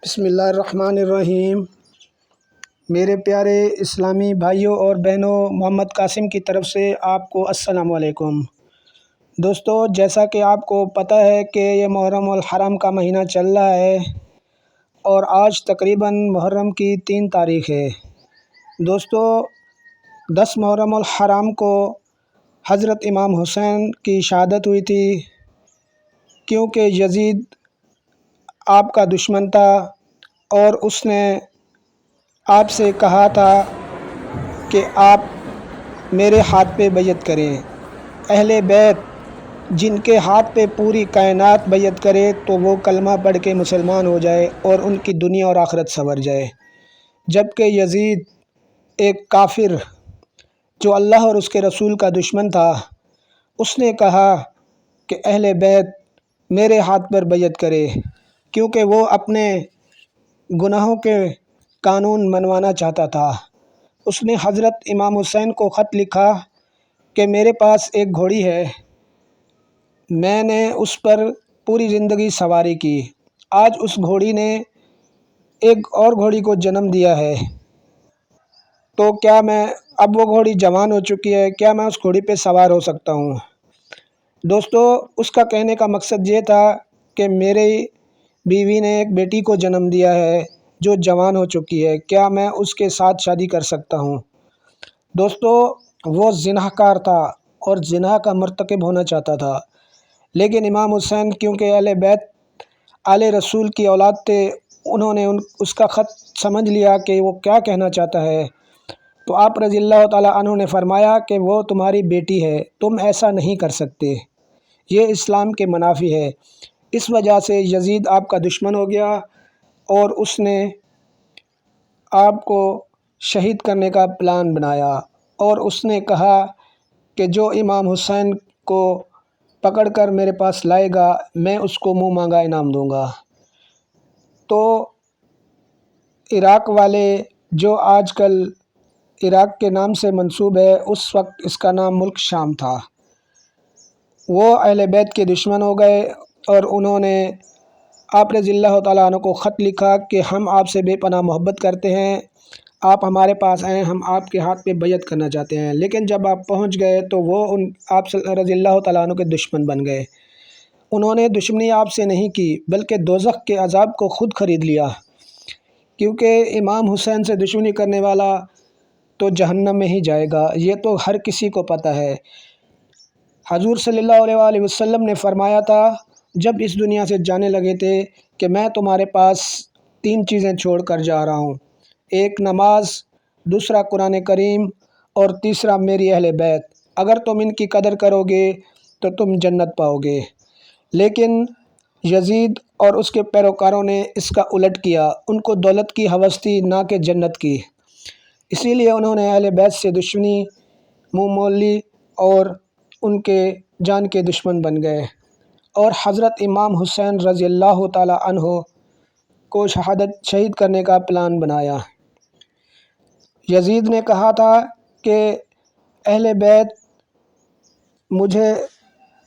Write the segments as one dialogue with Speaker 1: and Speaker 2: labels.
Speaker 1: بسم اللہ الرحمن الرحیم۔ میرے پیارے اسلامی بھائیوں اور بہنوں، محمد قاسم کی طرف سے آپ کو السلام علیکم۔ دوستو، جیسا کہ آپ کو پتہ ہے کہ یہ محرم الحرام کا مہینہ چل رہا ہے اور آج تقریباً محرم کی 3 تاریخ ہے۔ دوستو، 10 محرم الحرام کو حضرت امام حسین کی شہادت ہوئی تھی، کیونکہ یزید آپ کا دشمن تھا اور اس نے آپ سے کہا تھا کہ آپ میرے ہاتھ پہ بیعت کریں۔ اہل بیت جن کے ہاتھ پہ پوری کائنات بیعت کرے تو وہ کلمہ پڑھ کے مسلمان ہو جائے اور ان کی دنیا اور آخرت سنور جائے، جبکہ یزید ایک کافر جو اللہ اور اس کے رسول کا دشمن تھا، اس نے کہا کہ اہل بیت میرے ہاتھ پر بیعت کرے، کیونکہ وہ اپنے گناہوں کے قانون منوانا چاہتا تھا۔ اس نے حضرت امام حسین کو خط لکھا کہ میرے پاس ایک گھوڑی ہے، میں نے اس پر پوری زندگی سواری کی، آج اس گھوڑی نے ایک اور گھوڑی کو جنم دیا ہے، تو کیا میں اب وہ گھوڑی جوان ہو چکی ہے، کیا میں اس گھوڑی پہ سوار ہو سکتا ہوں؟ دوستو، اس کا کہنے کا مقصد یہ تھا کہ میری بیوی نے ایک بیٹی کو جنم دیا ہے جو جوان ہو چکی ہے، کیا میں اس کے ساتھ شادی کر سکتا ہوں؟ دوستو، وہ زنا کار تھا اور زنا کا مرتکب ہونا چاہتا تھا، لیکن امام حسین کیونکہ اہل بیت آل رسول کی اولاد تھے، انہوں نے اس کا خط سمجھ لیا کہ وہ کیا کہنا چاہتا ہے، تو آپ رضی اللہ تعالیٰ عنہ نے فرمایا کہ وہ تمہاری بیٹی ہے، تم ایسا نہیں کر سکتے، یہ اسلام کے منافی ہے۔ اس وجہ سے یزید آپ کا دشمن ہو گیا اور اس نے آپ کو شہید کرنے کا پلان بنایا، اور اس نے کہا کہ جو امام حسین کو پکڑ کر میرے پاس لائے گا میں اس کو منہ مانگا انعام دوں گا۔ تو عراق والے، جو آج کل عراق کے نام سے منسوب ہے، اس وقت اس کا نام ملک شام تھا، وہ اہل بیت کے دشمن ہو گئے اور انہوں نے آپ رضی اللہ تعالیٰ عنہ کو خط لکھا کہ ہم آپ سے بے پناہ محبت کرتے ہیں، آپ ہمارے پاس آئیں، ہم آپ کے ہاتھ پہ بیعت کرنا چاہتے ہیں، لیکن جب آپ پہنچ گئے تو وہ آپ رضی اللہ تعالیٰ عنہ کے دشمن بن گئے۔ انہوں نے دشمنی آپ سے نہیں کی بلکہ دوزخ کے عذاب کو خود خرید لیا، کیونکہ امام حسین سے دشمنی کرنے والا تو جہنم میں ہی جائے گا، یہ تو ہر کسی کو پتہ ہے۔ حضور صلی اللہ علیہ وآلہ وسلم نے فرمایا تھا جب اس دنیا سے جانے لگے تھے کہ میں تمہارے پاس 3 چیزیں چھوڑ کر جا رہا ہوں، ایک نماز، دوسرا قرآن کریم اور تیسرا میری اہل بیت، اگر تم ان کی قدر کرو گے تو تم جنت پاؤ گے۔ لیکن یزید اور اس کے پیروکاروں نے اس کا الٹ کیا، ان کو دولت کی ہوس تھی نہ کہ جنت کی، اسی لیے انہوں نے اہل بیت سے دشمنی منہ مول لی اور ان کے جان کے دشمن بن گئے، اور حضرت امام حسین رضی اللہ تعالیٰ عنہ کو شہید کرنے کا پلان بنایا۔ یزید نے کہا تھا کہ اہل بیت مجھے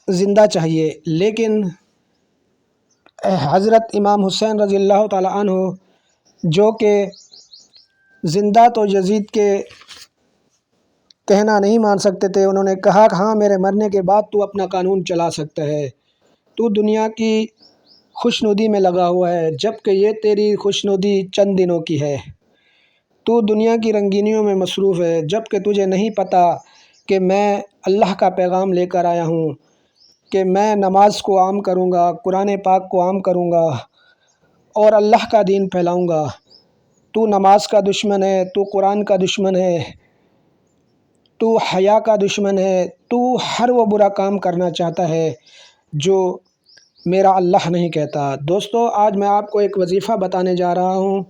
Speaker 1: زندہ چاہیے، لیکن حضرت امام حسین رضی اللہ تعالیٰ عنہ جو کہ زندہ تو یزید کے کہنا نہیں مان سکتے تھے، انہوں نے کہا کہ ہاں میرے مرنے کے بعد تو اپنا قانون چلا سکتا ہے، تو دنیا کی خوشنودی میں لگا ہوا ہے، جبکہ یہ تیری خوشنودی چند دنوں کی ہے، تو دنیا کی رنگینیوں میں مصروف ہے، جبکہ تجھے نہیں پتہ کہ میں اللہ کا پیغام لے کر آیا ہوں کہ میں نماز کو عام کروں گا، قرآن پاک کو عام کروں گا اور اللہ کا دین پھیلاؤں گا۔ تو نماز کا دشمن ہے، تو قرآن کا دشمن ہے، تو حیا کا دشمن ہے، تو ہر وہ برا کام کرنا چاہتا ہے جو میرا اللہ نہیں کہتا۔ دوستو، آج میں آپ کو ایک وظیفہ بتانے جا رہا ہوں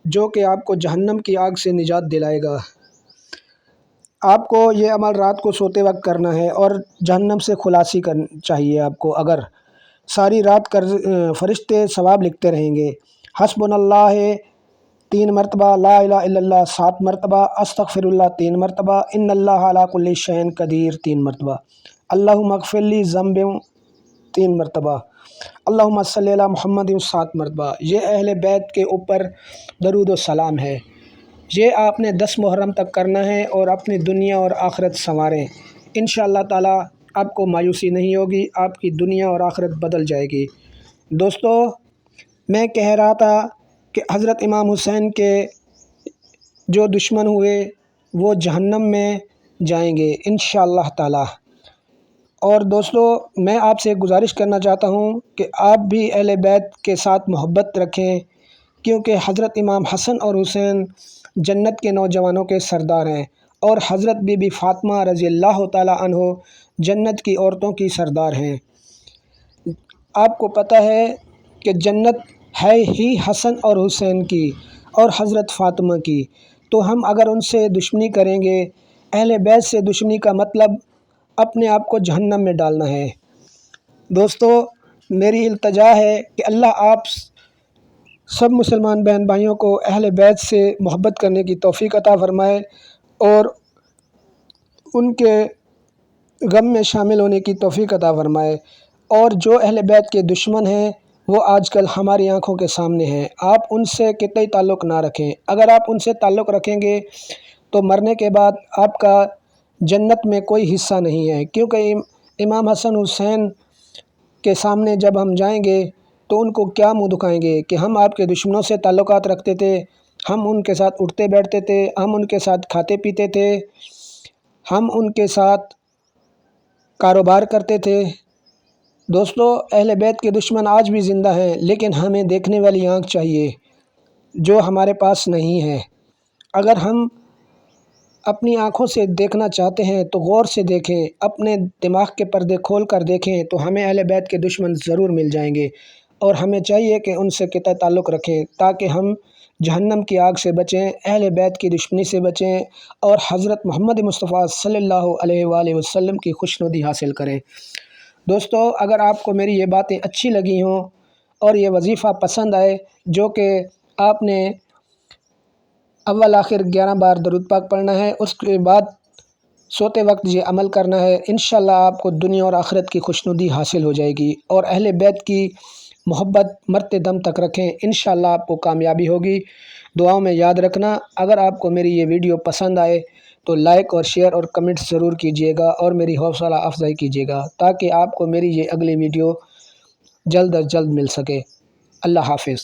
Speaker 1: جو کہ آپ کو جہنم کی آگ سے نجات دلائے گا۔ آپ کو یہ عمل رات کو سوتے وقت کرنا ہے اور جہنم سے خلاصی چاہیے آپ کو، اگر ساری رات فرشتے ثواب لکھتے رہیں گے۔ حسبنا اللہ 3 مرتبہ، لا الہ الا اللہ 7 مرتبہ، استغفر اللہ 3 مرتبہ، ان اللہ علی کل شیء قدیر 3 مرتبہ، اللہم اغفر لی ذنبی 3 مرتبہ۔ اللہم صلی علی محمد 7 مرتبہ۔ یہ اہل بیت کے اوپر درود و سلام ہے۔ یہ آپ نے 10 محرم تک کرنا ہے اور اپنی دنیا اور آخرت سنواریں۔ انشاءاللہ تعالی آپ کو مایوسی نہیں ہوگی، آپ کی دنیا اور آخرت بدل جائے گی۔ دوستو، میں کہہ رہا تھا کہ حضرت امام حسین کے جو دشمن ہوئے وہ جہنم میں جائیں گے انشاءاللہ تعالی۔ اور دوستو، میں آپ سے گزارش کرنا چاہتا ہوں کہ آپ بھی اہل بیت کے ساتھ محبت رکھیں، کیونکہ حضرت امام حسن اور حسین جنت کے نوجوانوں کے سردار ہیں، اور حضرت بی بی فاطمہ رضی اللہ تعالی عنہ جنت کی عورتوں کی سردار ہیں۔ آپ کو پتہ ہے کہ جنت ہے ہی حسن اور حسین کی اور حضرت فاطمہ کی، تو ہم اگر ان سے دشمنی کریں گے، اہل بیت سے دشمنی کا مطلب اپنے آپ کو جہنم میں ڈالنا ہے۔ دوستو، میری التجا ہے کہ اللہ آپ سب مسلمان بہن بھائیوں کو اہل بیت سے محبت کرنے کی توفیق عطا فرمائے اور ان کے غم میں شامل ہونے کی توفیق عطا فرمائے۔ اور جو اہل بیت کے دشمن ہیں وہ آج کل ہماری آنکھوں کے سامنے ہیں، آپ ان سے قطعی تعلق نہ رکھیں۔ اگر آپ ان سے تعلق رکھیں گے تو مرنے کے بعد آپ کا جنت میں کوئی حصہ نہیں ہے، کیونکہ امام حسن حسین کے سامنے جب ہم جائیں گے تو ان کو کیا منہ دکھائیں گے کہ ہم آپ کے دشمنوں سے تعلقات رکھتے تھے، ہم ان کے ساتھ اٹھتے بیٹھتے تھے، ہم ان کے ساتھ کھاتے پیتے تھے، ہم ان کے ساتھ کاروبار کرتے تھے۔ دوستو، اہل بیت کے دشمن آج بھی زندہ ہیں، لیکن ہمیں دیکھنے والی آنکھ چاہیے جو ہمارے پاس نہیں ہے۔ اگر ہم اپنی آنکھوں سے دیکھنا چاہتے ہیں تو غور سے دیکھیں، اپنے دماغ کے پردے کھول کر دیکھیں تو ہمیں اہل بیت کے دشمن ضرور مل جائیں گے، اور ہمیں چاہیے کہ ان سے قطع تعلق رکھیں تاکہ ہم جہنم کی آگ سے بچیں، اہل بیت کی دشمنی سے بچیں اور حضرت محمد مصطفیٰ صلی اللہ علیہ وآلہ وسلم کی خوشنودی حاصل کریں۔ دوستو، اگر آپ کو میری یہ باتیں اچھی لگی ہوں اور یہ وظیفہ پسند آئے جو کہ آپ نے اول آخر 11 بار درود پاک پڑھنا ہے، اس کے بعد سوتے وقت یہ عمل کرنا ہے، انشاءاللہ آپ کو دنیا اور آخرت کی خوشنودی حاصل ہو جائے گی۔ اور اہل بیت کی محبت مرتے دم تک رکھیں، انشاءاللہ آپ کو کامیابی ہوگی۔ دعاؤں میں یاد رکھنا۔ اگر آپ کو میری یہ ویڈیو پسند آئے تو لائک اور شیئر اور کمنٹ ضرور کیجیے گا اور میری حوصلہ افزائی کیجیے گا تاکہ آپ کو میری یہ اگلی ویڈیو جلد از جلد مل سکے۔ اللہ حافظ۔